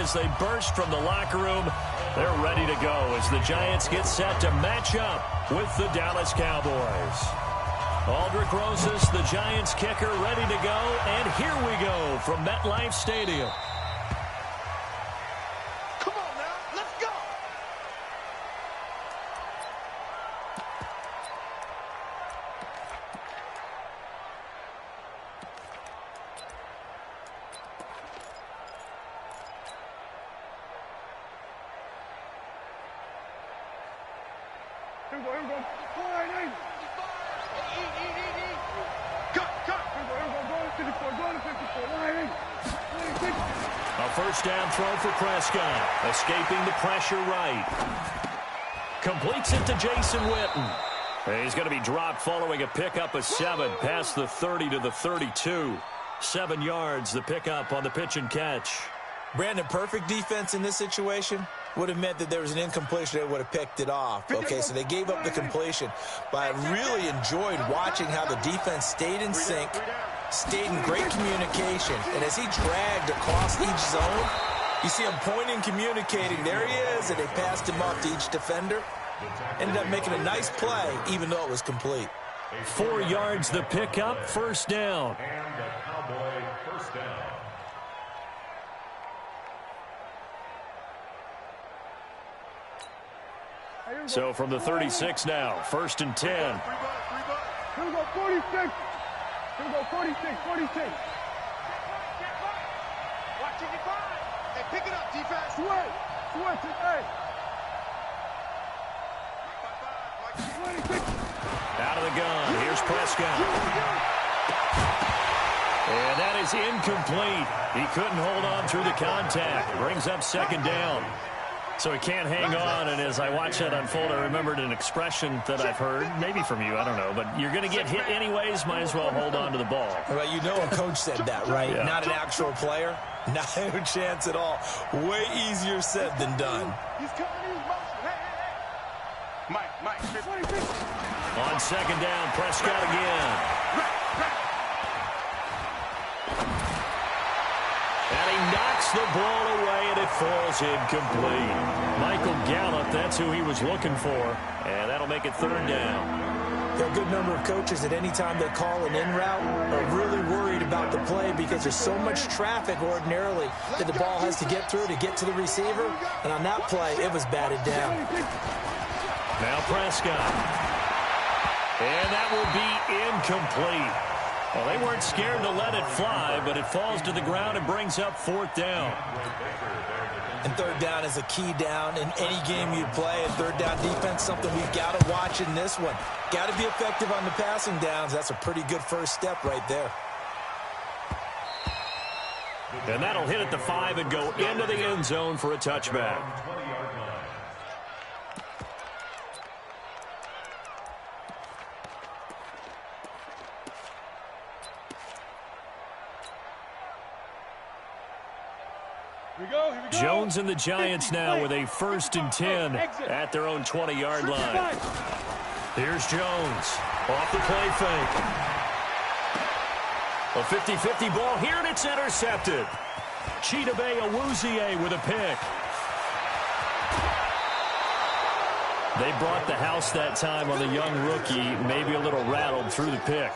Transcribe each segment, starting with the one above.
As they burst from the locker room, they're ready to go as the Giants get set to match up with the Dallas Cowboys. Aldrich Rosas, the Giants kicker, ready to go, and here we go from MetLife Stadium. Come on now, let's go! Here we go. All right, hey. Cut. Go to 54. All right, hey. A first down throw for Prescott. Escaping the pressure right. Completes it to Jason Witten. He's going to be dropped following a pickup of 7 past the 30 to the 32. 7 yards, the pickup on the pitch and catch. Brandon, perfect defense in this situation would have meant that there was an incompletion that would have picked it off. Okay, so they gave up the completion. But I really enjoyed watching how the defense stayed in sync, stayed in great communication. And as he dragged across each zone, you see him pointing, communicating. There he is, and they passed him off to each defender. Ended up making a nice play, even though it was complete. 4 yards, the pickup, first down. And the Cowboy first down. So from the 36 now, first and 10. Here we go, 46. Here we go, 46. Watch it, hey, pick it up, defense. Switch it, hey. 26. Out of the gun, here's Prescott. And that is incomplete. He couldn't hold on through the contact. Brings up second down. So he can't hang on, and as I watch that unfold, I remembered an expression that I've heard, maybe from you, I don't know, but you're going to get hit anyways, might as well hold on to the ball. Well, you know a coach said that, right? Yeah. Not an actual player. Not a chance at all. Way easier said than done. He's coming in motion. Hey. Mike. On second down, Prescott again. And he knocks the ball away, and it falls incomplete. Michael Gallup, that's who he was looking for, and that'll make it third down. A good number of coaches at any time they call an in route are really worried about the play because there's so much traffic ordinarily that the ball has to get through to get to the receiver. And on that play, it was batted down. Now Prescott. And that will be incomplete. Well, they weren't scared to let it fly, but it falls to the ground and brings up fourth down. And third down is a key down in any game you play. And third down defense, something we've got to watch in this one. Got to be effective on the passing downs. That's a pretty good first step right there. And that'll hit at the 5 and go into the end zone for a touchback. Jones and the Giants now with a first and 10 at their own 20-yard line. Here's Jones off the play fake. A 50-50 ball here, and it's intercepted. Chidobe Awuzie with a pick. They brought the house that time on the young rookie, maybe a little rattled through the pick.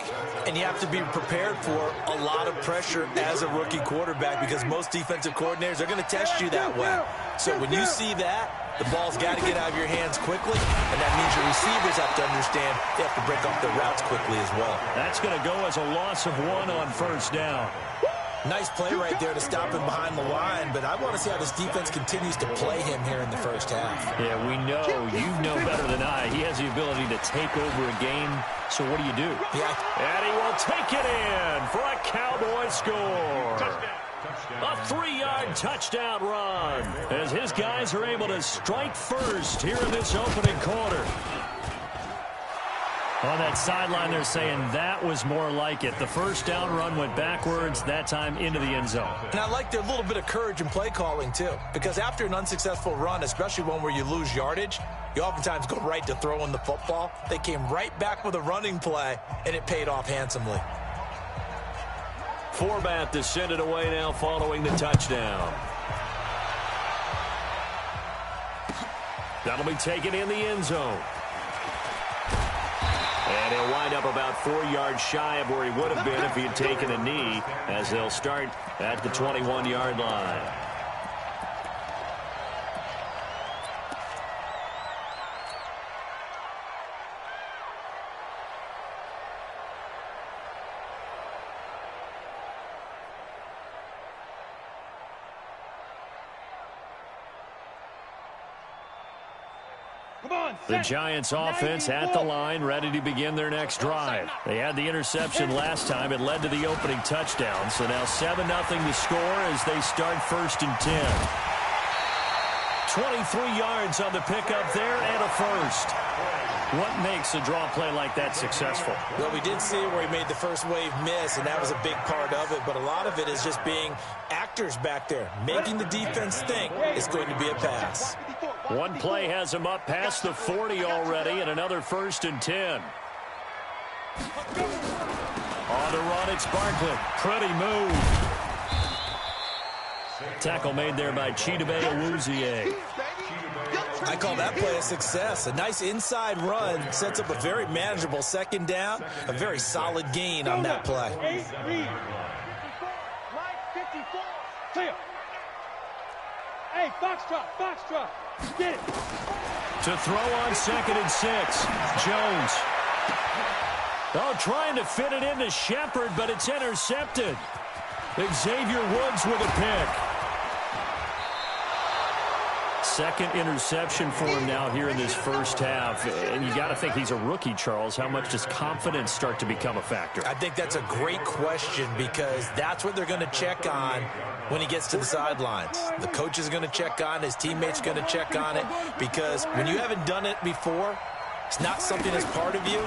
And you have to be prepared for a lot of pressure as a rookie quarterback because most defensive coordinators are going to test you that way. So when you see that, the ball's got to get out of your hands quickly, and that means your receivers have to understand they have to break off their routes quickly as well. That's going to go as a loss of 1 on first down. Nice play right there to stop him behind the line, but I want to see how this defense continues to play him here in the first half. Yeah, we know. You know better than I. He has the ability to take over a game, so what do you do? Yeah. And he will take it in for a Cowboy score. A 3-yard touchdown run as his guys are able to strike first here in this opening quarter. On that sideline, they're saying that was more like it. The first down run went backwards, that time into the end zone. And I like their little bit of courage in play calling, too. Because after an unsuccessful run, especially one where you lose yardage, you oftentimes go right to throwing the football. They came right back with a running play, and it paid off handsomely. Forbath to send it away now following the touchdown. That'll be taken in the end zone. And he'll wind up about 4 yards shy of where he would have been if he had taken a knee, as they'll start at the 21-yard line. The Giants offense at the line, ready to begin their next drive. They had the interception last time. It led to the opening touchdown. So now 7-0 to score as they start 1st and 10. 23 yards on the pickup there and a first. What makes a draw play like that successful? Well, we did see where he made the first wave miss, and that was a big part of it. But a lot of it is just being actors back there, making the defense think it's going to be a pass. One play has him up past the 40 already, and another 1st and 10. On the run, it's Barkley. Pretty move. Tackle made there by Chidobe Awuzie. I call that play a success. A nice inside run sets up a very manageable 2nd down. A very solid gain on that play. 54. Clear. Hey, foxtrot. Get it. To throw on 2nd and 6. Jones. Oh, trying to fit it into Shepard, but it's intercepted. Xavier Woods with a pick. 2nd interception for him now here in this first half. And you got to think he's a rookie, Charles. How much does confidence start to become a factor? I think that's a great question because that's what they're going to check on when he gets to the sidelines. The coach is going to check on it. His teammates are going to check on it because when you haven't done it before, it's not something that's part of you.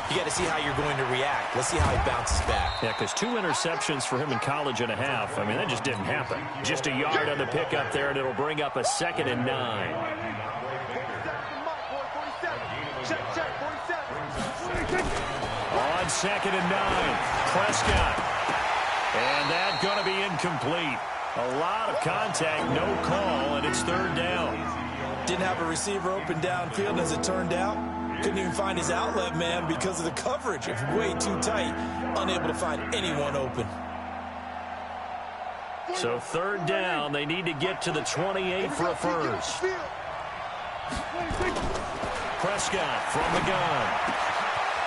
You got to see how you're going to react. Let's see how he bounces back. Yeah, because 2 interceptions for him in college and a half. I mean, that just didn't happen. Just a yard on the pickup there, and it'll bring up a 2nd and 9. On 2nd and 9, Prescott. And that's going to be incomplete. A lot of contact, no call, and it's 3rd down. Didn't have a receiver open downfield as it turned out. Couldn't even find his outlet man because of the coverage. It's way too tight. Unable to find anyone open. So 3rd down. They need to get to the 28 for a first. Prescott from the gun.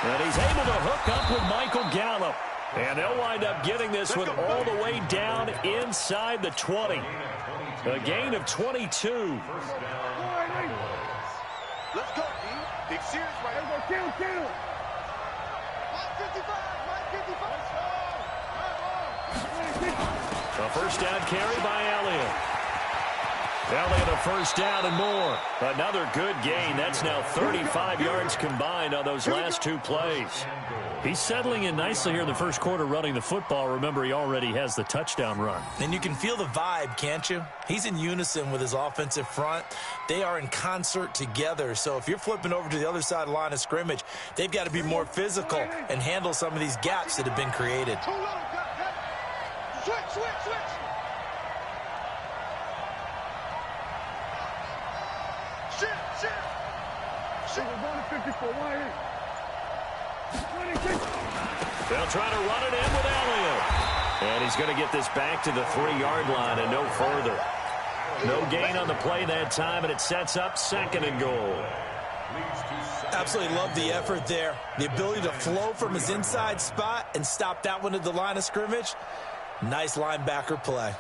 And he's able to hook up with Michael Gallup. And they'll wind up getting this one all the way down inside the 20. A gain of 22. Let's go, D. Big series right here. Kill. 155. A first down carry by Elliott. Elliott a first down and more. Another good gain. That's now 35 yards combined on those last 2 plays. He's settling in nicely here in the first quarter running the football. Remember, he already has the touchdown run. And you can feel the vibe, can't you? He's in unison with his offensive front. They are in concert together. So if you're flipping over to the other side of the line of scrimmage, they've got to be more physical and handle some of these gaps that have been created. Switch. We're going to 54. They'll try to run it in with Elliott. And he's going to get this back to the 3-yard line and no further. No gain on the play that time, and it sets up 2nd and goal. Absolutely love the effort there. The ability to flow from his inside spot and stop that one at the line of scrimmage. Nice linebacker play.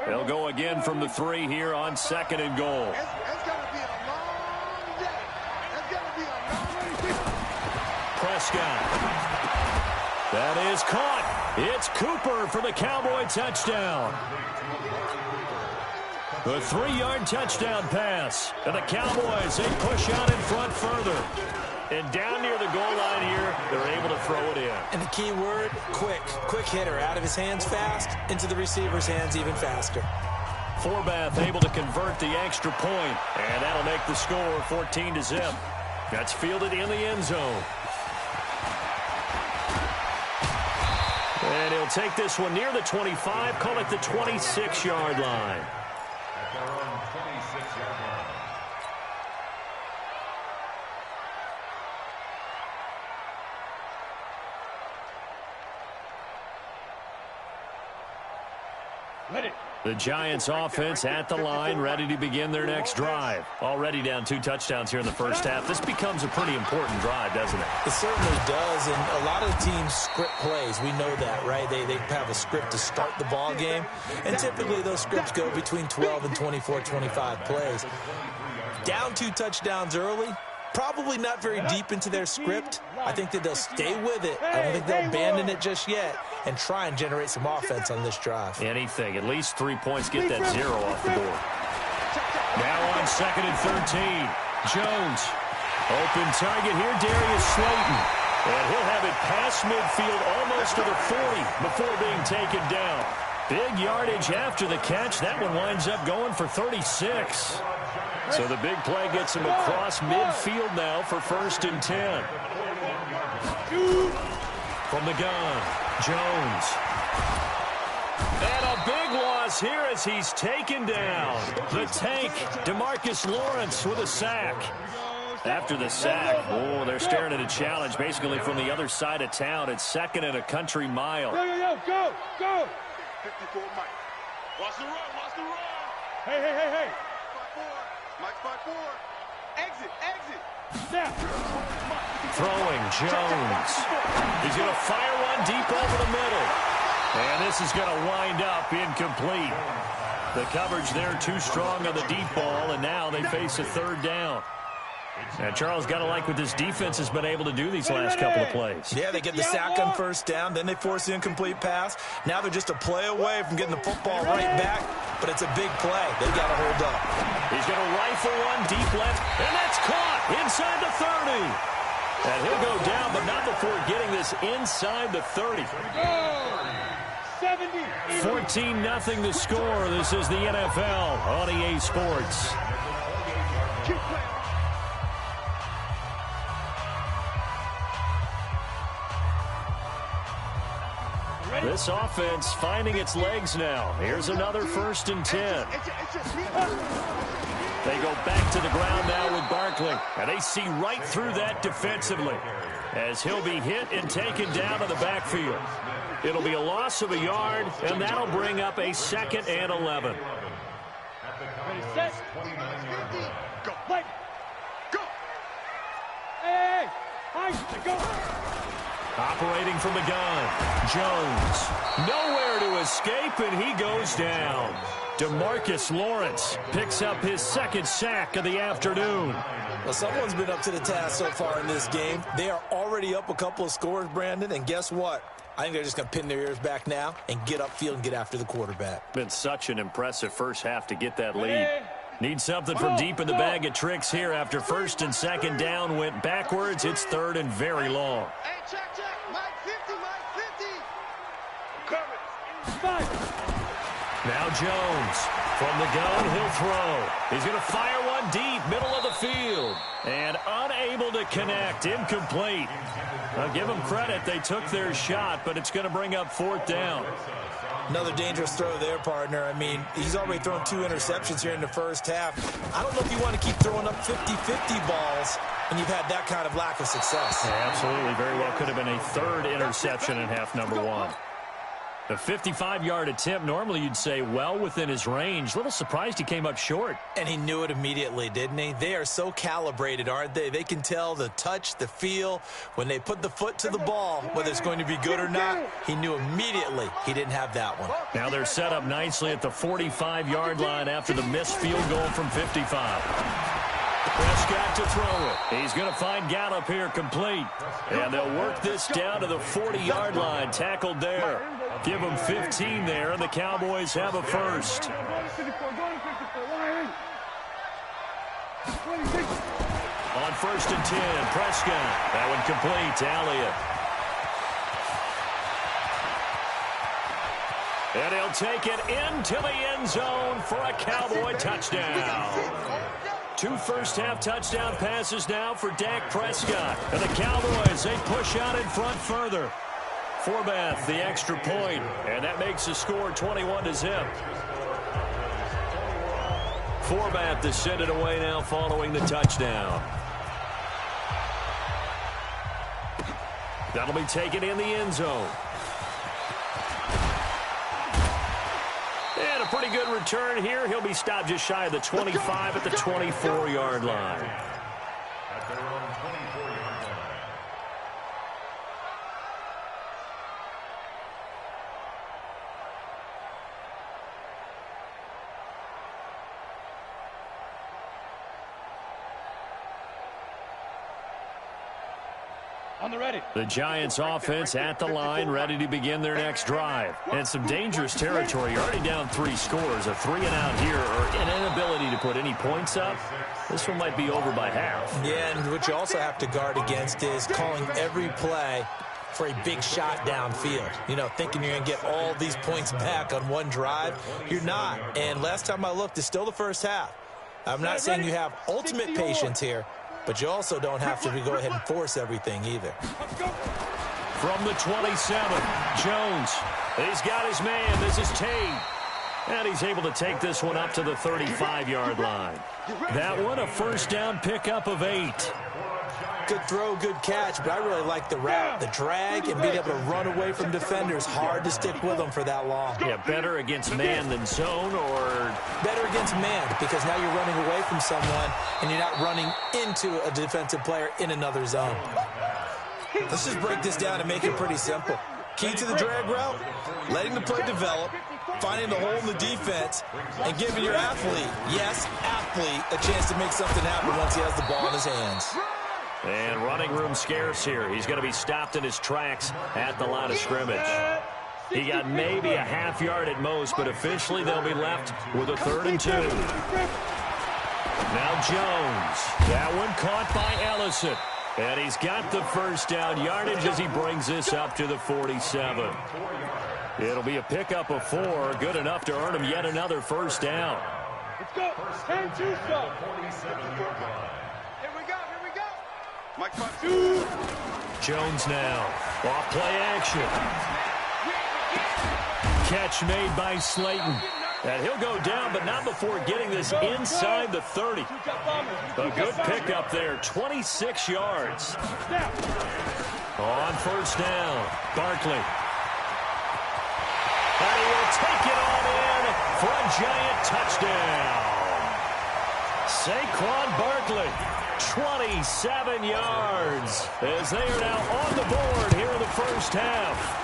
They'll go again from the 3 here on 2nd and goal. It's going to be a long day. It's going to be a long day. Prescott. That is caught. It's Cooper for the Cowboy touchdown. The 3-yard touchdown pass. And the Cowboys, they push out in front further. And down near the goal line here, they're able to throw it in. And the key word, quick. Quick hitter. Out of his hands fast, into the receiver's hands even faster. Forbath able to convert the extra point. And that'll make the score 14-0. That's fielded in the end zone. And he'll take this one near the 25, call it the 26-yard line. The Giants offense at the line, ready to begin their next drive. Already down 2 touchdowns here in the first half. This becomes a pretty important drive, doesn't it? It certainly does, and a lot of teams script plays. We know that, right? They have a script to start the ball game, and typically those scripts go between 12 and 24, 25 plays. Down 2 touchdowns early, probably not very deep into their script. I think that they'll stay with it. I don't think they'll abandon it just yet and try and generate some offense on this drive. Anything. At least 3 points, get that 0 off the board. Now on 2nd and 13. Jones. Open target here, Darius Slayton. And he'll have it past midfield almost to the 40 before being taken down. Big yardage after the catch. That one winds up going for 36. So the big play gets him across midfield now for 1st and 10. From the gun, Jones. And a big loss here as he's taken down. The tank, DeMarcus Lawrence with a sack. After the sack, oh, they're staring at a challenge basically from the other side of town. It's 2nd and a country mile. Go! 54 Mike. Watch the run. Hey. Mike 5-4. Exit. Snap. Throwing, Jones. He's going to fire one deep over the middle. And this is going to wind up incomplete. The coverage there too strong on the deep ball, and now they face a 3rd down. And Charles, got to like what this defense has been able to do these last couple of plays. Yeah, they get the sack on 1st down, then they force the incomplete pass. Now they're just a play away from getting the football right back, but it's a big play. They got to hold up. He's going to rifle one deep left, and that's caught inside the 30. And he'll go down, but not before getting this inside the 30. 14-0 the score. This is the NFL on EA Sports. This offense finding its legs now. Here's another 1st and 10. They go back to the ground now with Barkley. And they see right through that defensively as he'll be hit and taken down in the backfield. It'll be a loss of a yard, and that'll bring up a 2nd and 11. Set. Go. Hey. Go. Operating from the gun, Jones. Nowhere to escape, and he goes down. DeMarcus Lawrence picks up his 2nd sack of the afternoon. Well, someone's been up to the task so far in this game. They are already up a couple of scores, Brandon, and guess what? I think they're just going to pin their ears back now and get upfield and get after the quarterback. Been such an impressive first half to get that lead. Need something from deep in the bag of tricks here after 1st and 2nd down went backwards. It's 3rd and very long. Hey, check. Mike 50. Coming. Now Jones. From the gun, he'll throw. He's going to fire one deep, middle of the field. And unable to connect, incomplete. I'll give them credit. They took their shot, but it's going to bring up 4th down. Another dangerous throw there, partner. I mean, he's already thrown 2 interceptions here in the first half. I don't know if you want to keep throwing up 50-50 balls when you've had that kind of lack of success. Yeah, absolutely. Very well could have been a 3rd interception in half number 1. The 55-yard attempt, normally you'd say well within his range. A little surprised he came up short. And he knew it immediately, didn't he? They are so calibrated, aren't they? They can tell the touch, the feel. When they put the foot to the ball, whether it's going to be good or not, he knew immediately he didn't have that one. Now they're set up nicely at the 45-yard line after the missed field goal from 55. Prescott to throw it. He's going to find Gallup here complete. And they'll work this down to the 40-yard line. Tackled there. Give them 15 there, and the Cowboys have a first. On 1st and 10, Prescott. That one complete to Elliott. And he'll take it into the end zone for a Cowboy touchdown. 2 first-half touchdown passes now for Dak Prescott. And the Cowboys, they push out in front further. Forbath, the extra point, and that makes the score 21-0. Forbath to send it away now following the touchdown. That'll be taken in the end zone. a pretty good return here. He'll be stopped just shy of the 25 at the 24-yard line. At their own 24-yard line. On the ready. The Giants offense at the line, ready to begin their next drive. And some dangerous territory. You're already down 3 scores. A 3-and-out here, or an inability to put any points up. This one might be over by half. Yeah, and what you also have to guard against is calling every play for a big shot downfield. You know, thinking you're going to get all these points back on one drive. You're not. And last time I looked, it's still the first half. I'm not saying you have ultimate patience here, but you also don't have to go ahead and force everything either. From the 27, Jones. He's got his man. This is Tate. And he's able to take this one up to the 35-yard line. That one, a first down pickup of 8. Good throw, good catch, but I really like the route. The drag and being able to run away from defenders. Hard to stick with them for that long. Yeah, better against man than zone, or better against man, because now you're running away from someone and you're not running into a defensive player in another zone. Let's just break this down and make it pretty simple. Key to the drag route, letting the play develop, finding the hole in the defense, and giving your athlete, yes, athlete, a chance to make something happen once he has the ball in his hands. And running room scarce here. He's going to be stopped in his tracks at the line of scrimmage. He got maybe a half yard at most, but officially they'll be left with a 3rd and 2. Now Jones. That one caught by Ellison. And he's got the first down yardage as he brings this up to the 47. It'll be a pickup of 4. Good enough to earn him yet another first down. Let's go. 10-2 stop. 47-yard line. Jones now. Off play action. Catch made by Slayton. And he'll go down, but not before getting this inside the 30. A good pickup there, 26 yards. On first down, Barkley. And he will take it on in for a giant touchdown. Saquon Barkley, 27 yards, as they are now on the board here in the first half.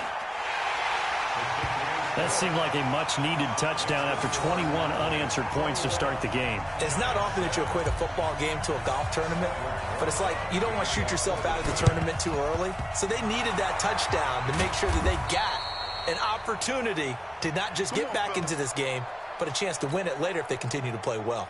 That seemed like a much-needed touchdown after 21 unanswered points to start the game. It's not often that you equate a football game to a golf tournament, but it's like you don't want to shoot yourself out of the tournament too early. So they needed that touchdown to make sure that they got an opportunity to not just get back into this game, but a chance to win it later if they continue to play well.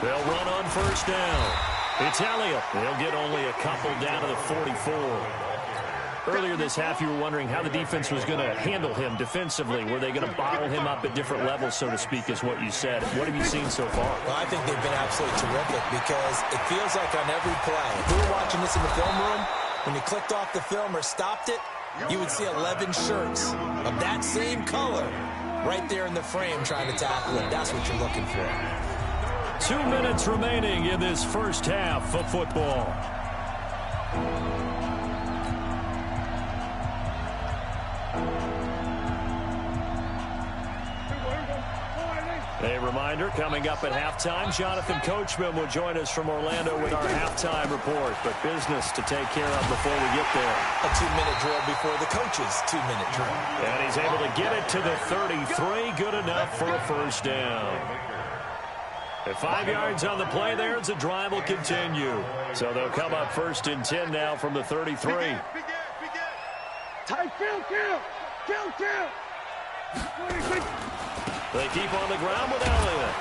They'll run on first down. It's Elliott. They'll get only a couple down to the 44. Earlier this half, you were wondering how the defense was going to handle him defensively. Were they going to bottle him up at different levels, so to speak, is what you said. What have you seen so far? Well, I think they've been absolutely terrific because it feels like on every play, if we were watching this in the film room, when you clicked off the film or stopped it, you would see 11 shirts of that same color right there in the frame trying to tackle it. That's what you're looking for. 2 minutes remaining in this first half of football. A reminder, coming up at halftime, Jonathan Coachman will join us from Orlando with our halftime report. But business to take care of before we get there. A 2-minute drill before the coach's 2-minute drill. And he's able to get it to the 33. Good enough for a first down. At 5 yards on the play there, the drive will continue. So they'll come up 1st and 10 now from the 33. Tight kill. They keep on the ground with Elliott.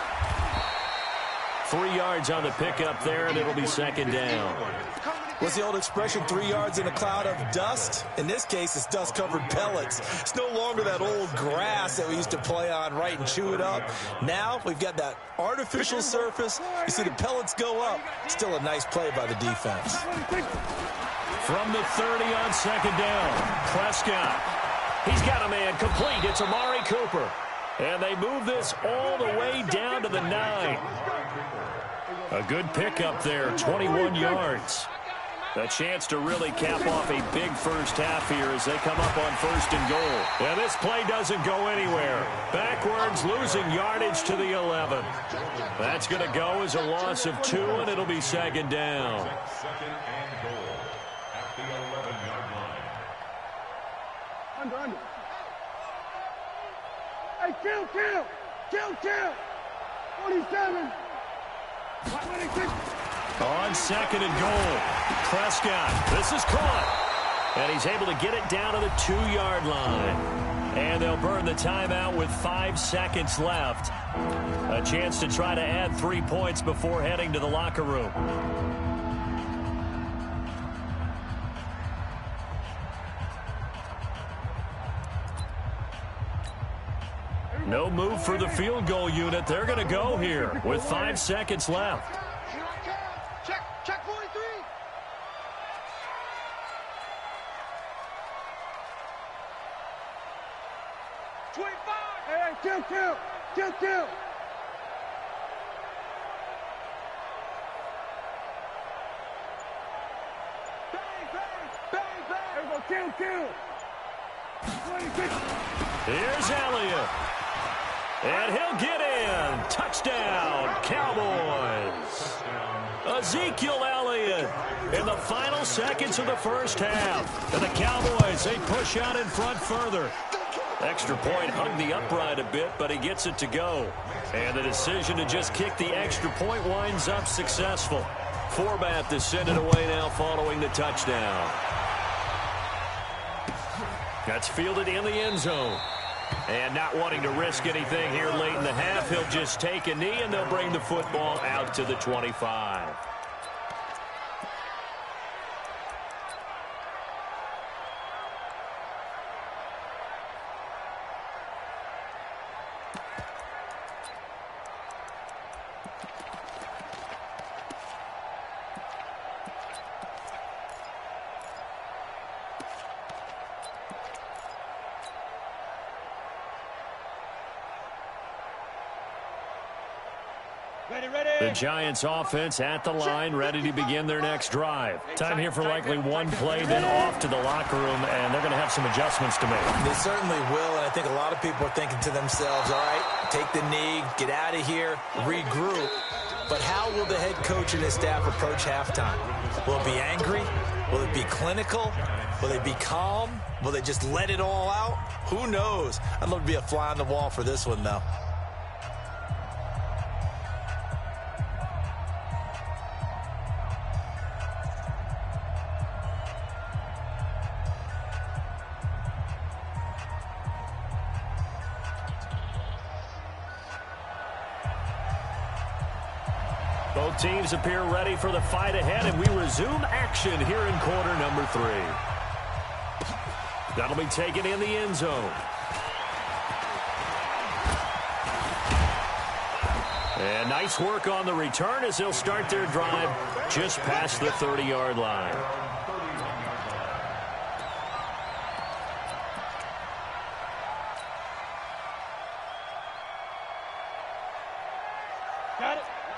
3 yards on the pickup there, and it'll be 2nd down. What's the old expression, 3 yards in a cloud of dust? In this case, it's dust-covered pellets. It's no longer that old grass that we used to play on, right, and chew it up. Now we've got that artificial surface. You see the pellets go up. Still a nice play by the defense. From the 30 on 2nd down, Prescott. He's got a man complete. It's Amari Cooper. And they move this all the way down to the 9. A good pickup there, 21 yards. A chance to really cap off a big first half here as they come up on 1st and goal. And this play doesn't go anywhere. Backwards, losing yardage to the 11. That's going to go as a loss of 2, and it'll be 2nd down. 2nd and goal at the 11-yard line. Under. Hey, kill. 47. On 2nd and goal, Prescott. This is caught. And he's able to get it down to the 2-yard line. And they'll burn the timeout with 5 seconds left. A chance to try to add 3 points before heading to the locker room. No move for the field goal unit. They're going to go here with 5 seconds left. Check 43. Hey, kill. Bang. Kill. 26. Here's Elliott. And he'll get in. Touchdown, Cowboys. Ezekiel Elliott in the final seconds of the first half. And the Cowboys, they push out in front further. Extra point hugged the upright a bit, but he gets it to go. And the decision to just kick the extra point winds up successful. Forbath to send it away now following the touchdown. That's fielded in the end zone. And not wanting to risk anything here late in the half, he'll just take a knee, and they'll bring the football out to the 25. The Giants offense at the line, ready to begin their next drive. Time here for likely one play, then off to the locker room, and they're going to have some adjustments to make. They certainly will, and I think a lot of people are thinking to themselves, all right, take the knee, get out of here, regroup. But how will the head coach and his staff approach halftime? Will it be angry? Will it be clinical? Will they be calm? Will they just let it all out? Who knows? I'd love to be a fly on the wall for this one, though. Both teams appear ready for the fight ahead, and we resume action here in quarter number 3. That'll be taken in the end zone. And nice work on the return as they'll start their drive just past the 30-yard line.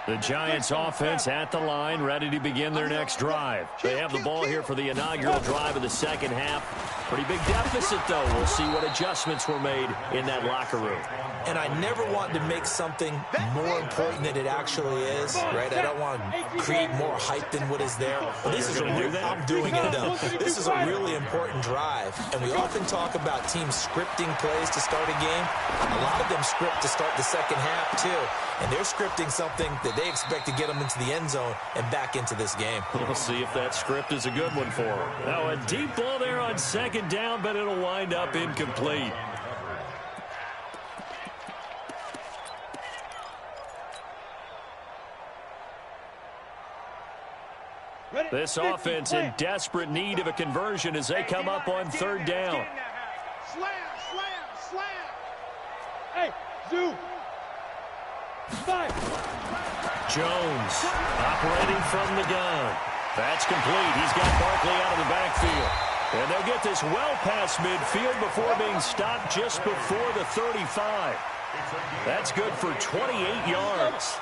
The Giants offense at the line, ready to begin their next drive. They have the ball here for the inaugural drive of the second half. Pretty big deficit, though. We'll see what adjustments were made in that locker room. And I never want to make something more important than it actually is, right? I don't want to create more hype than what is there. But this is I'm doing it, though. This is a really important drive. And we often talk about teams scripting plays to start a game. A lot of them script to start the second half, too. And they're scripting something that they expect to get them into the end zone and back into this game. We'll see if that script is a good one for them. Now, a deep ball there on second down, but it'll wind up incomplete. This offense in desperate need of a conversion as they come up on third down. Slam. Hey, Zoo. 5. Jones operating from the gun. That's complete. He's got Barkley out of the backfield. And they'll get this well past midfield before being stopped just before the 35. That's good for 28 yards.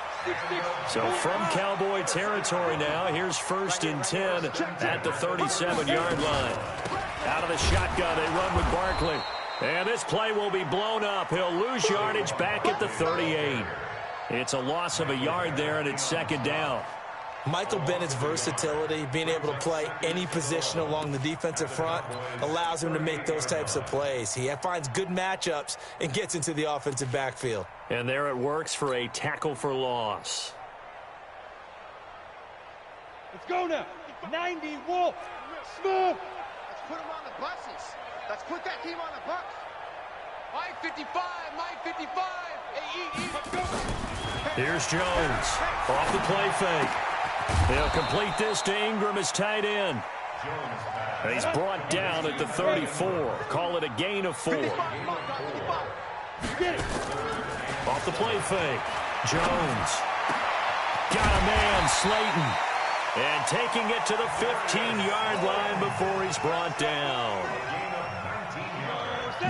So from Cowboy territory now, here's 1st and 10 at the 37-yard line. Out of the shotgun, they run with Barkley. And this play will be blown up. He'll lose yardage back at the 38. It's a loss of a yard there, and it's 2nd down. Michael Bennett's versatility, being able to play any position along the defensive front, allows him to make those types of plays. He finds good matchups and gets into the offensive backfield. And there it works for a tackle for loss. Let's go now. 90 Wolf. Smooth. Let's put them on the buses. Let's put that team on the bus. My 55, my 55. Hey, Here's Jones. Off the play fake. He'll complete this to Ingram as tight end. He's brought down at the 34. Call it a gain of 4. Off the play fake. Jones. Got a man, Slayton. And taking it to the 15-yard line before he's brought down.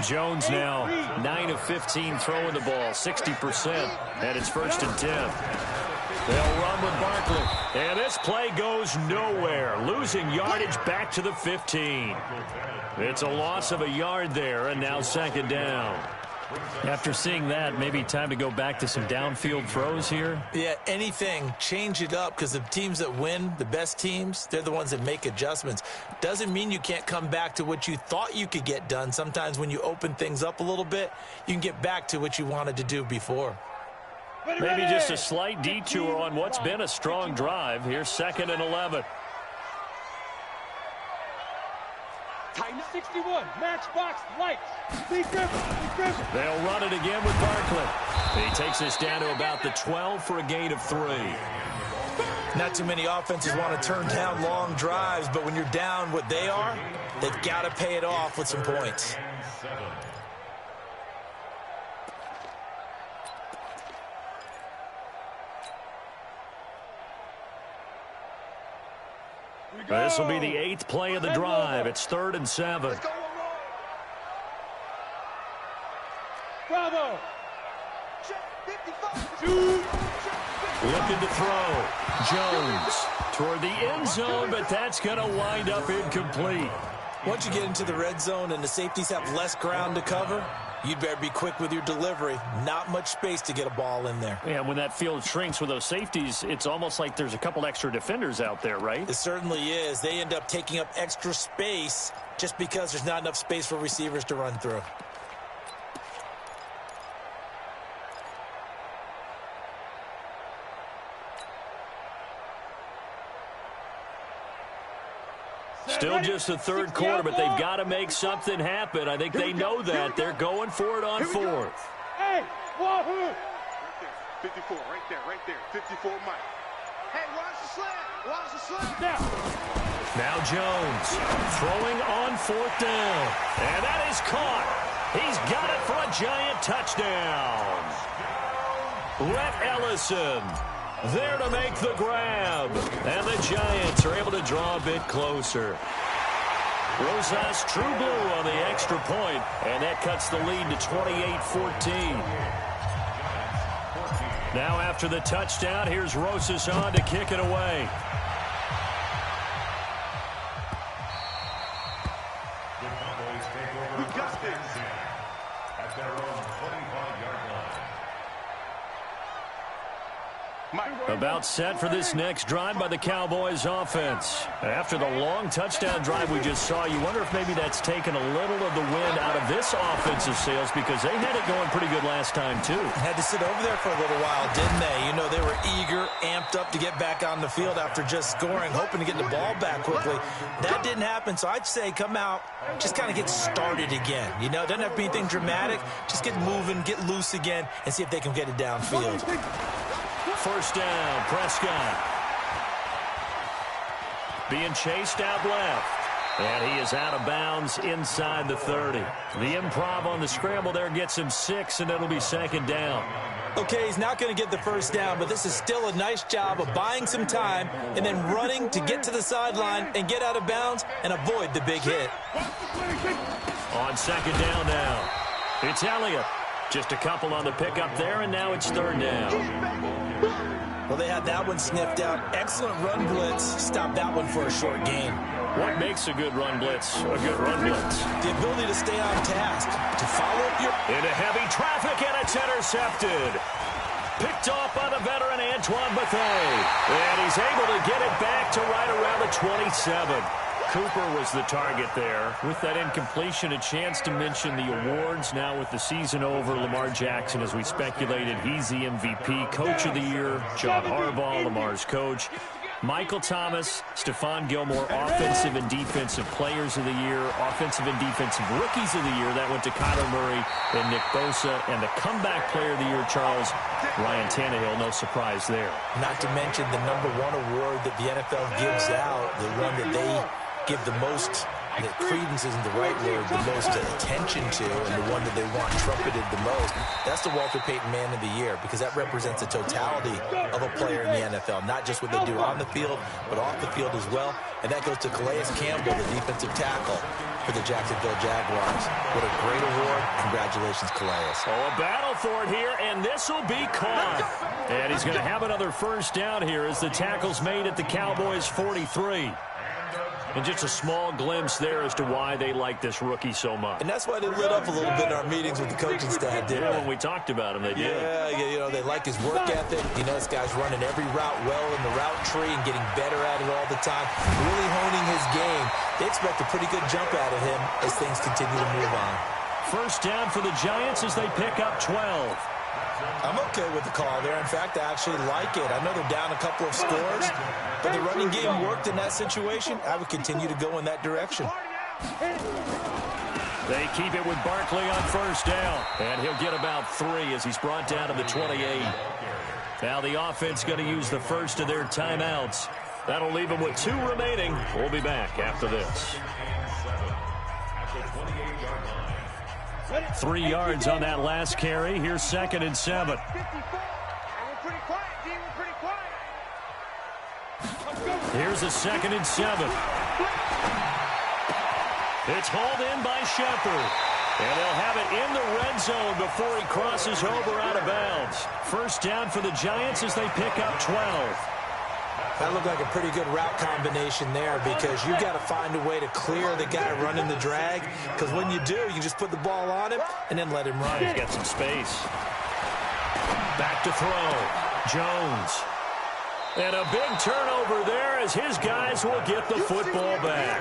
Jones now 9 of 15 throwing the ball, 60%, and it's 1st and 10. They'll run with Barkley, and this play goes nowhere, losing yardage back to the 15. It's a loss of a yard there, and now 2nd down. After seeing that, maybe time to go back to some downfield throws here. Yeah, anything. Change it up, because the teams that win, the best teams, they're the ones that make adjustments. Doesn't mean you can't come back to what you thought you could get done. Sometimes when you open things up a little bit, you can get back to what you wanted to do before. Maybe just a slight detour on what's been a strong drive. Here's 2nd and 11. Titan 61, matchbox lights. They'll run it again with Barkley. He takes us down to about the 12 for a gain of 3. Not too many offenses want to turn down long drives, but when you're down what they are, they've got to pay it off with some points. This will be the 8th play of the drive. It's 3rd and 7. Bravo. Looking to throw. Jones toward the end zone, but that's going to wind up incomplete. Once you get into the red zone and the safeties have less ground to cover, you'd better be quick with your delivery. Not much space to get a ball in there. Yeah, when that field shrinks with those safeties, it's almost like there's a couple extra defenders out there, right? It certainly is. They end up taking up extra space just because there's not enough space for receivers to run through. Still just the 3rd quarter, but they've got to make something happen. I think they know that. They're going for it on 4th. Hey, wahoo! 54, right there. 54, Mike. Hey, watch the slant. Watch the slant. Now Jones throwing on 4th down. And that is caught. He's got it for a giant touchdown. Rhett Ellison there to make the grab. And the Giants are able to draw a bit closer. Rosas true blue on the extra point, and that cuts the lead to 28-14. Now after the touchdown, here's Rosas on to kick it away. The Cowboys take over. We got this. At their own 25-yard line. About set for this next drive by the Cowboys offense. After the long touchdown drive we just saw, you wonder if maybe that's taken a little of the wind out of this offensive sails, because they had it going pretty good last time too. Had to sit over there for a little while, didn't they? You know, they were eager, amped up to get back on the field after just scoring, hoping to get the ball back quickly. That didn't happen, so I'd say come out, just kind of get started again. You know, it doesn't have to be anything dramatic. Just get moving, get loose again, and see if they can get it downfield. 1st down, Prescott. Being chased out left. And he is out of bounds inside the 30. The improv on the scramble there gets him 6, and it'll be 2nd down. Okay, he's not going to get the 1st down, but this is still a nice job of buying some time and then running to get to the sideline and get out of bounds and avoid the big hit. On 2nd down now, it's Elliott. Just a couple on the pickup there, and now it's 3rd down. Well, they had that one sniffed out. Excellent run blitz. Stopped that one for a short gain. What makes a good run blitz a good run blitz? The ability to stay on task, to follow up your... Into heavy traffic, and it's intercepted. Picked off by the veteran Antoine Bethea. And he's able to get it back to right around the 27. Cooper was the target there. With that incompletion, a chance to mention the awards. Now with the season over, Lamar Jackson, as we speculated, he's the MVP, Coach of the Year. John Harbaugh, Lamar's coach. Michael Thomas, Stephon Gilmore, Offensive and Defensive Players of the Year, Offensive and Defensive Rookies of the Year. That went to Kyler Murray and Nick Bosa. And the Comeback Player of the Year, Charles, Ryan Tannehill. No surprise there. Not to mention the #1 award that the NFL gives out, the one that they give the most, that credence isn't the right word, the most attention to, and the one that they want trumpeted the most. That's the Walter Payton Man of the Year, because that represents the totality of a player in the NFL, not just what they do on the field, but off the field as well. And that goes to Calais Campbell, the defensive tackle for the Jacksonville Jaguars. What a great award. Congratulations, Calais. Oh, a battle for it here, and this will be caught. And he's going to have another first down here as the tackle's made at the Cowboys' 43. And just a small glimpse there as to why they like this rookie so much. And that's why they lit up a little bit in our meetings with the coaching staff, didn't they? When we talked about him, they did. Yeah, you know, they like his work ethic. You know, this guy's running every route well in the route tree and getting better at it all the time, really honing his game. They expect a pretty good jump out of him as things continue to move on. First down for the Giants as they pick up 12. I'm okay with the call there. In fact, I actually like it. I know they're down a couple of scores, but the running game worked in that situation. I would continue to go in that direction. They keep it with Barkley on first down, and he'll get about 3 as he's brought down to the 28. Now the offense going to use the first of their timeouts. That'll leave them with 2 remaining. We'll be back after this. 3 yards on that last carry. Here's 2nd and 7. Here's a 2nd and 7. It's hauled in by Shepard. And they'll have it in the red zone before he crosses over out of bounds. First down for the Giants as they pick up 12. That looked like a pretty good route combination there, because you've got to find a way to clear the guy running the drag, because when you do, you just put the ball on him and then let him run. He's got some space. Back to throw. Jones. And a big turnover there as his guys will get the football back.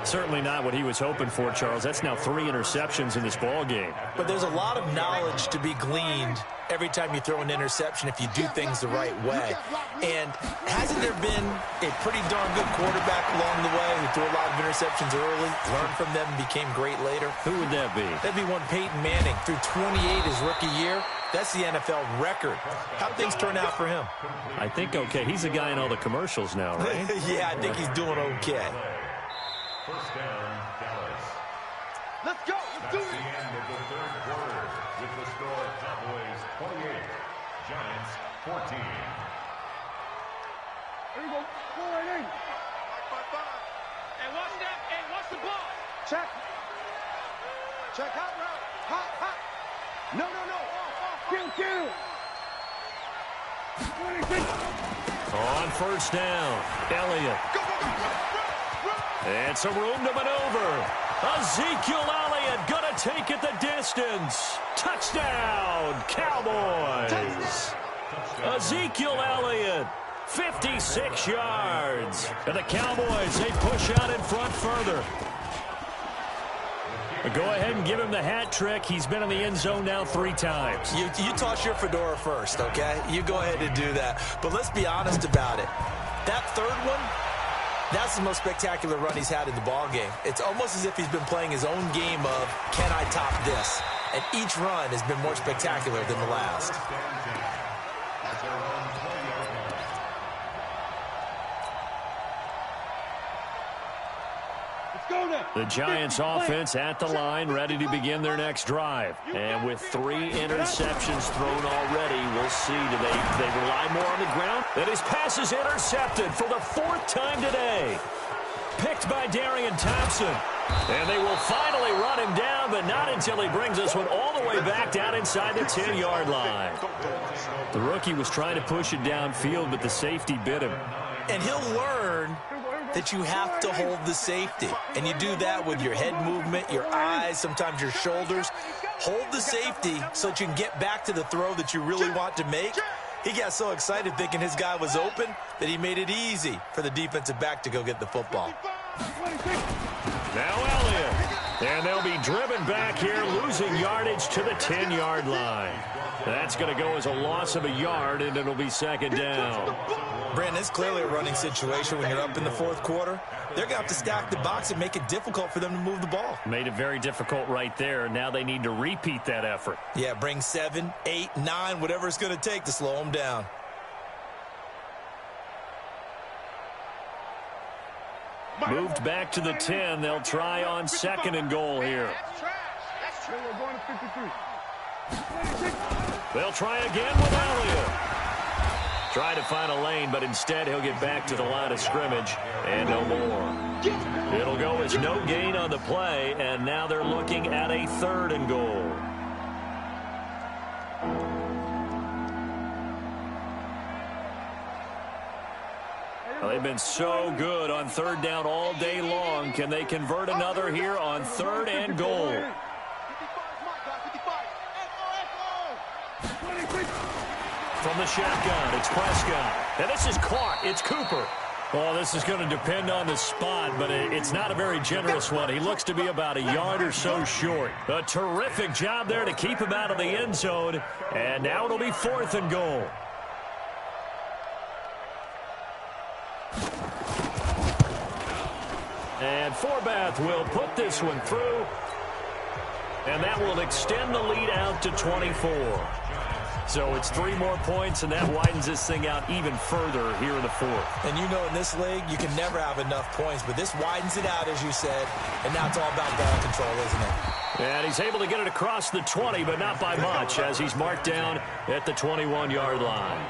Certainly not what he was hoping for, Charles. That's now 3 interceptions in this ball game. But there's a lot of knowledge to be gleaned every time you throw an interception if you do things the right way. And hasn't there been a pretty darn good quarterback along the way who threw a lot of interceptions early, learned from them, and became great later? Who would that be? That'd be one Peyton Manning. Threw 28 his rookie year. That's the NFL record. How'd things turn out for him? I think okay. He's a guy in all the commercials now, right? Yeah, I think he's doing okay. First down, Dallas. Let's go. Let's do That's the it. end of the third quarter with the score Cowboys 28, Giants 14. Here we go. 4-8. And watch that. And watch the ball. Check. Check hot route. Hot, hot. No, no, no. Kill. 26. On first down, Elliott. Go, go, go. Run. And some room to maneuver. Ezekiel Elliott gonna take it the distance. Touchdown, Cowboys. Ezekiel Elliott, 56 yards. And the Cowboys, they push out in front further. Go ahead and give him the hat trick. He's been in the end zone now 3 times. You toss your fedora first, okay? You go ahead and do that. But let's be honest about it. That third one, that's the most spectacular run he's had in the ballgame. It's almost as if he's been playing his own game of, can I top this? And each run has been more spectacular than the last. The Giants offense at the line, ready to begin their next drive. And with 3 interceptions thrown already, we'll see. Do they rely more on the ground? And his pass is intercepted for the 4th time today. Picked by Darian Thompson. And they will finally run him down, but not until he brings this one all the way back down inside the 10-yard line. The rookie was trying to push it downfield, but the safety bit him. And he'll learn that you have to hold the safety. And you do that with your head movement, your eyes, sometimes your shoulders. Hold the safety so that you can get back to the throw that you really want to make. He got so excited thinking his guy was open that he made it easy for the defensive back to go get the football. Now Elliott. And they'll be driven back here, losing yardage to the 10-yard line. That's going to go as a loss of a yard, and it'll be second down. Brandon, it's clearly a running situation when you're up in the fourth quarter. They're going to have to stack the box and make it difficult for them to move the ball. Made it very difficult right there. Now they need to repeat that effort. Yeah, bring 7, 8, 9, whatever it's going to take to slow them down. Moved back to the 10. They'll try on second and goal here. They'll try again with Elliott. Try to find a lane, but instead he'll get back to the line of scrimmage and no more. It'll go as no gain on the play, and now they're looking at a third and goal. Well, they've been so good on third down all day long. Can they convert another here on third and goal? From the shotgun, it's Prescott. And this is caught. It's Cooper. Oh, this is going to depend on the spot, but it's not a very generous one. He looks to be about a yard or so short. A terrific job there to keep him out of the end zone. And now it'll be fourth and goal. And Forbath will put this one through. And that will extend the lead out to 24. So it's 3 more points, and that widens this thing out even further here in the fourth. And you know in this league, you can never have enough points, but this widens it out, as you said, and now it's all about ball control, isn't it? And he's able to get it across the 20, but not by much, as he's marked down at the 21-yard line.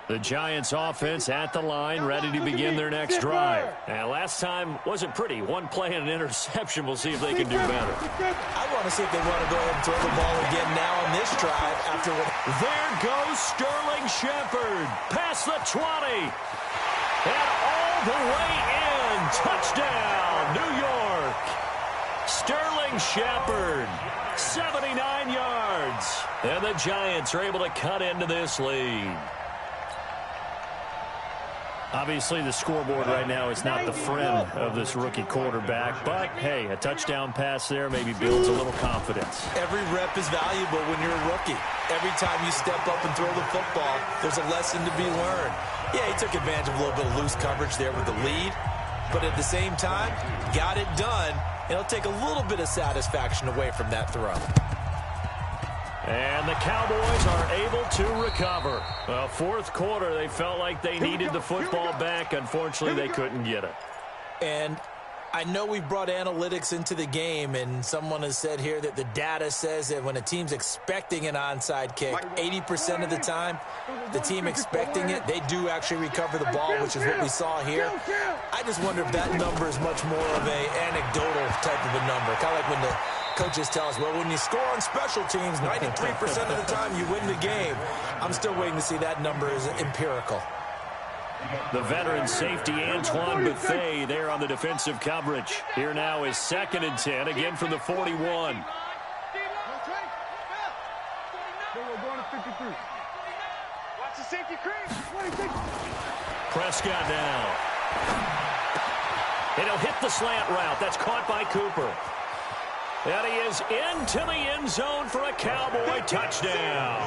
The Giants offense at the line, ready to begin their next drive. And last time wasn't pretty. One play and an interception. We'll see if they can do better. I want to see if they want to go ahead and throw the ball again now on this drive after what. There goes Sterling Shepard past the 20. And all the way in. Touchdown, New York. Sterling Shepard, 79 yards. And the Giants are able to cut into this lead. Obviously, the scoreboard right now is not the friend of this rookie quarterback. But, hey, a touchdown pass there maybe builds a little confidence. Every rep is valuable when you're a rookie. Every time you step up and throw the football, there's a lesson to be learned. Yeah, he took advantage of a little bit of loose coverage there with the lead. But at the same time, got it done. It'll take a little bit of satisfaction away from that throw. And the Cowboys are able to recover. Well, fourth quarter, they felt like they needed the football back. Unfortunately, they couldn't get it. And I know we brought analytics into the game, and someone has said here that the data says that when a team's expecting an onside kick, 80% of the time, the team expecting it, they do actually recover the ball, which is what we saw here. I just wonder if that number is much more of an anecdotal type of a number. Kind of like when the coaches tell us, well, when you score on special teams, 93% of the time you win the game. I'm still waiting to see that number is empirical. The veteran safety, Antoine Bethea, there on the defensive coverage. Here now is 2nd and 10, again from the 41. Going to 53. Watch the safety crease. Prescott now. And he'll hit the slant route. That's caught by Cooper. And he is into the end zone for a Cowboy touchdown.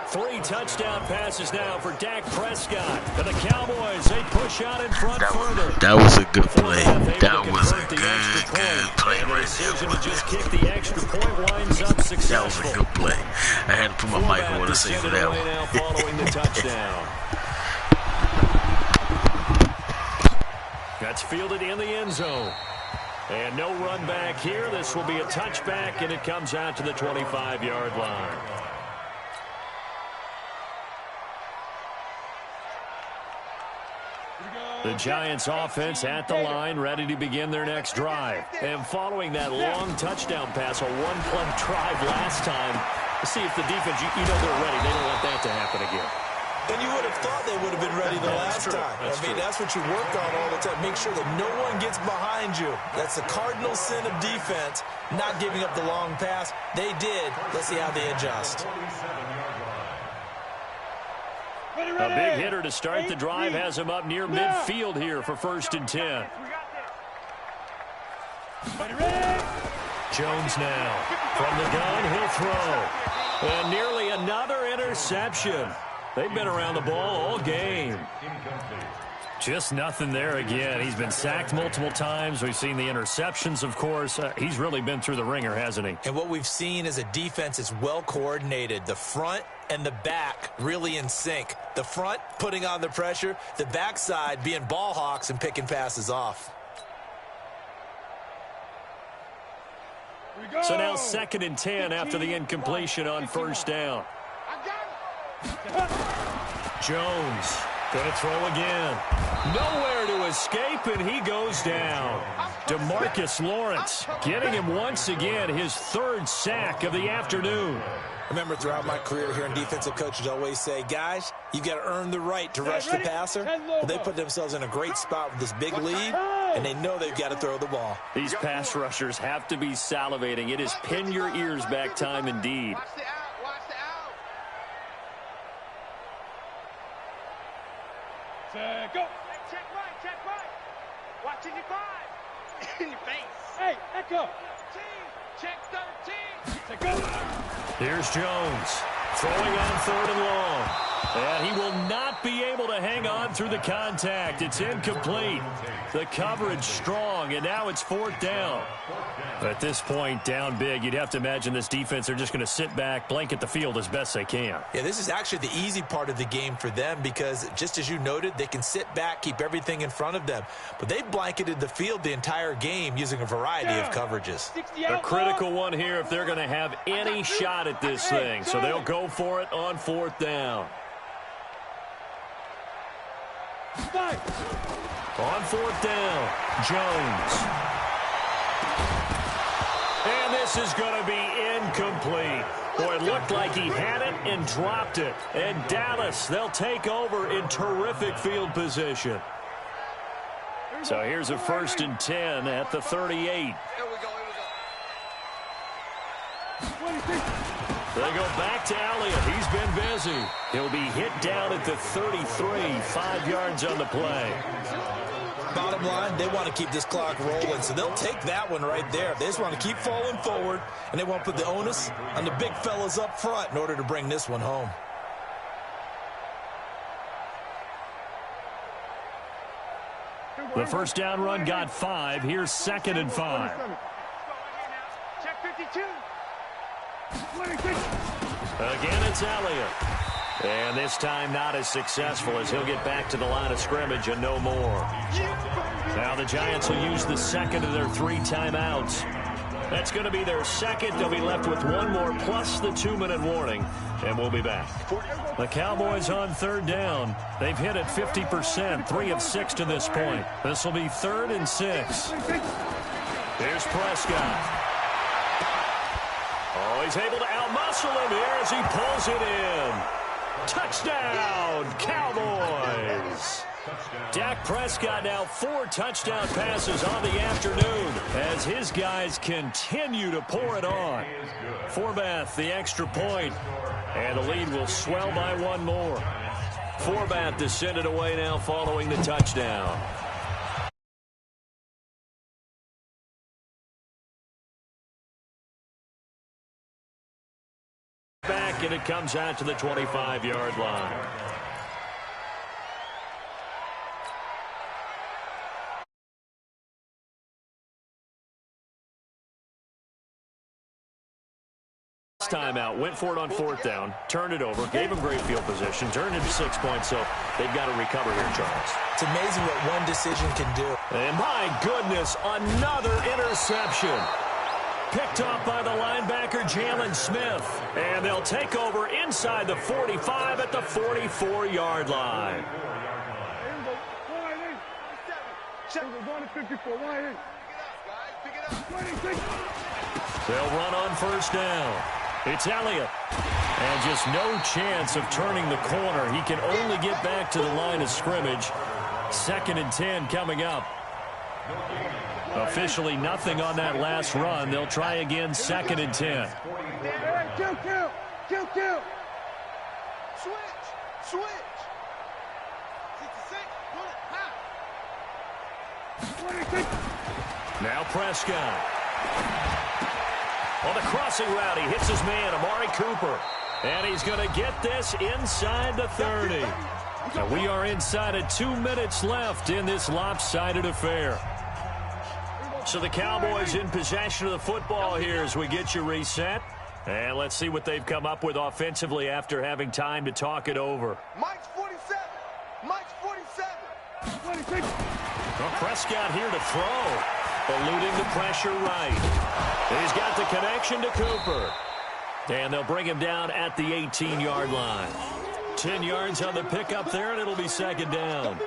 3 touchdown passes now for Dak Prescott. And the Cowboys, they push out in front further. That was a good play. That was a good play right there. To just kick the extra point winds up successful. That was a good play. I had to put my mic on to say for that one. Now following the touchdown. That's fielded in the end zone. And no run back here. This will be a touchback, and it comes out to the 25-yard line. The Giants offense at the line, ready to begin their next drive. And following that long touchdown pass, a one-play drive last time, to see if the defense, you know they're ready. They don't want that to happen again. And you would have thought they would have been ready the last time. That's what you work on all the time. Make sure that no one gets behind you. That's the cardinal sin of defense, not giving up the long pass. They did. Let's see how they adjust. A big hitter to start the drive has him up near midfield here for 1st and 10. Jones now. From the gun, he'll throw. And nearly another interception. They've been around the ball all game. Just nothing there again. He's been sacked multiple times. We've seen the interceptions, of course. He's really been through the ringer, hasn't he? And what we've seen is a defense that's well coordinated. The front and the back really in sync. The front putting on the pressure. The backside being ball hawks and picking passes off. So now 2nd and 10 after the incompletion on 1st down. Jones going to throw again. Nowhere to escape, and he goes down. DeMarcus Lawrence getting him once again, his 3rd sack of the afternoon. Remember, throughout my career here in defensive coaches always say, guys, you got to earn the right to rush the passer. Well, they put themselves in a great spot with this big lead, and they know they've got to throw the ball. These pass rushers have to be salivating. It is pin your ears back time indeed. Go. Check right. Watching your 5. In your face. Hey, echo. Check 13. Go. Here's Jones throwing on 3rd and long. And he will not be able to hang on through the contact. It's incomplete. The coverage strong, and now it's 4th down. At this point, down big, you'd have to imagine this defense, they're just going to sit back, blanket the field as best they can. Yeah, this is actually the easy part of the game for them because, just as you noted, they can sit back, keep everything in front of them. But they've blanketed the field the entire game using a variety of coverages. A critical one here if they're going to have any shot at this thing. So they'll go for it on 4th down. On 4th down, Jones. And this is going to be incomplete. Boy, it looked like he had it and dropped it. And Dallas, they'll take over in terrific field position. So here's a 1st and 10 at the 38. They go back to Elliott. He's been busy. He'll be hit down at the 33, 5 yards on the play. Bottom line, they want to keep this clock rolling, so they'll take that one right there. They just want to keep falling forward, and they want to put the onus on the big fellas up front in order to bring this one home. The 1st down run got 5. Here's 2nd and 5. Check 52. Again, it's Elliott. And this time not as successful as he'll get back to the line of scrimmage and no more. Now the Giants will use the 2nd of their 3 timeouts. That's going to be their 2nd. They'll be left with 1 more plus the 2-minute warning. And we'll be back. The Cowboys on 3rd down. They've hit it 50%, 3 of 6 to this point. This will be 3rd and 6. Here's Prescott. Oh, he's able to outmuscle him here as he pulls it in. Touchdown, Cowboys. Dak Prescott now 4 touchdown passes on the afternoon as his guys continue to pour it on. Forbath, the extra point, and the lead will swell by 1 more. Forbath to send it away now following the touchdown. Back, and it comes out to the 25-yard line. Timeout, went for it on 4th down, turned it over, gave them great field position, turned into 6 points, so they've got to recover here, Charles. It's amazing what one decision can do. And my goodness, another interception. Picked off by the linebacker, Jalen Smith. And they'll take over inside the 45 at the 44-yard line. They'll run on 1st down. It's Elliott. And just no chance of turning the corner. He can only get back to the line of scrimmage. 2nd and 10 coming up. Officially nothing on that last run. They'll try again 2nd and 10. Kill. Switch. 66, Now Prescott. On the crossing route, he hits his man, Amari Cooper. And he's going to get this inside the 30. Now we are inside of 2 minutes left in this lopsided affair. So the Cowboys in possession of the football here as we get you reset. And let's see what they've come up with offensively after having time to talk it over. Mike's 47. Mike's 47. Well, Prescott here to throw. Eluding the pressure right. He's got the connection to Cooper. And they'll bring him down at the 18-yard line. 10 yards on the pickup there, and it'll be 2nd down.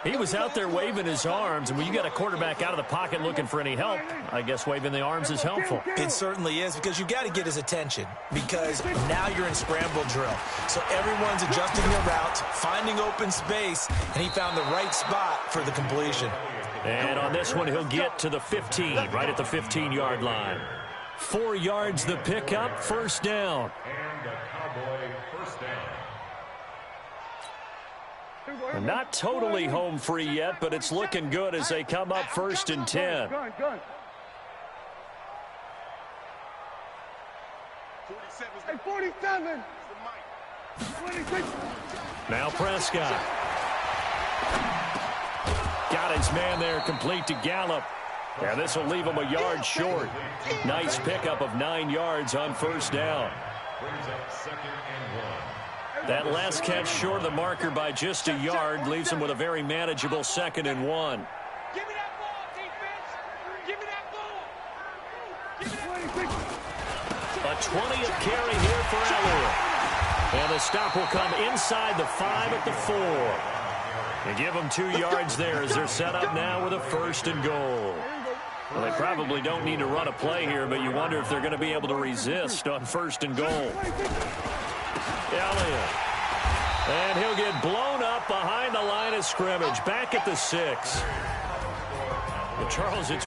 He was out there waving his arms, and when you got a quarterback out of the pocket looking for any help, I guess waving the arms is helpful. It certainly is, because you got to get his attention, because now you're in scramble drill. So everyone's adjusting their routes, finding open space, and he found the right spot for the completion. And on this one, he'll get to the 15, right at the 15-yard line. 4 yards the pickup, 1st down. And the Cowboy 1st down. Not totally home free yet, but it's looking good as they come up 1st and 10. Hey, 47. Now Prescott. Got his man there, complete to Gallup. And this will leave him a yard short. Nice pickup of 9 yards on 1st down. Brings up 2nd and 1. That last catch short of the marker by just a yard leaves him with a very manageable 2nd and 1. Give me that ball, defense. Give me that ball. A 20th carry here for Elliott. And the stop will come inside the 5 at the 4. And give them 2 yards there as they're set up now with a 1st and goal. Well, they probably don't need to run a play here, but you wonder if they're going to be able to resist on 1st and goal. Elliott. And he'll get blown up behind the line of scrimmage. Back at the 6. Well, Charles, it's